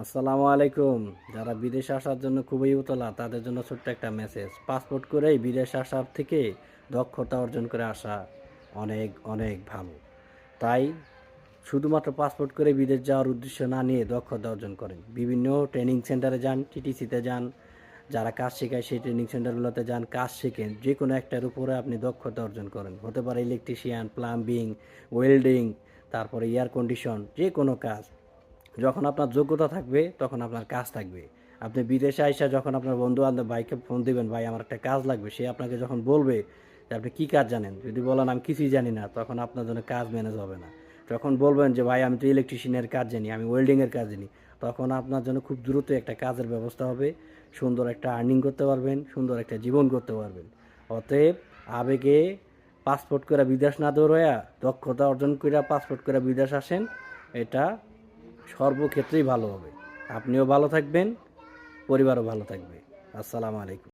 আসসালামু আলাইকুম। যারা বিদেশে আসার জন্য খুবই উতলা তাদের জন্য ছোট্ট একটা মেসেজ। পাসপোর্ট করেই বিদেশে আসার থেকে দক্ষতা অর্জন করে আসা অনেক অনেক ভালো। তাই শুধুমাত্র পাসপোর্ট করে বিদেশ যাওয়ার উদ্দেশ্য না নিয়ে দক্ষতা অর্জন করেন। বিভিন্ন ট্রেনিং সেন্টারে যান, টিটিসিতে যান, যারা কাজ শেখায় সেই ট্রেনিং সেন্টারগুলোতে যান, কাজ শেখেন। যে কোনো একটার উপরে আপনি দক্ষতা অর্জন করেন। হতে পারে ইলেকট্রিশিয়ান, প্লাম্বিং, ওয়েল্ডিং, তারপরে এয়ার কন্ডিশন, যে কোনো কাজ। যখন আপনার যোগ্যতা থাকবে তখন আপনার কাজ থাকবে। আপনি বিদেশে আইসা যখন আপনার বন্ধু বান্ধব ভাইকে ফোন দিবেন, ভাই আমার একটা কাজ লাগবে, সে আপনাকে যখন বলবে যে আপনি কী কাজ জানেন, যদি বলেন আমি কিছুই জানি না, তখন আপনার জন্য কাজ ম্যানেজ হবে না। যখন বলবেন যে ভাই আমি তো ইলেকট্রিশিয়ানের কাজ জানি, আমি ওয়েল্ডিংয়ের কাজ জানি, তখন আপনার জন্য খুব দ্রুত একটা কাজের ব্যবস্থা হবে, সুন্দর একটা আর্নিং করতে পারবেন, সুন্দর একটা জীবন করতে পারবেন। অতএব আবেগে পাসপোর্ট করে বিদেশ না দৌড়ায়া দক্ষতা অর্জন করে পাসপোর্ট করে বিদেশ আসেন। এটা সর্বক্ষেত্রেই ভালো হবে। আপনিও ভালো থাকবেন, পরিবারও ভালো থাকবে। আসসালামু আলাইকুম।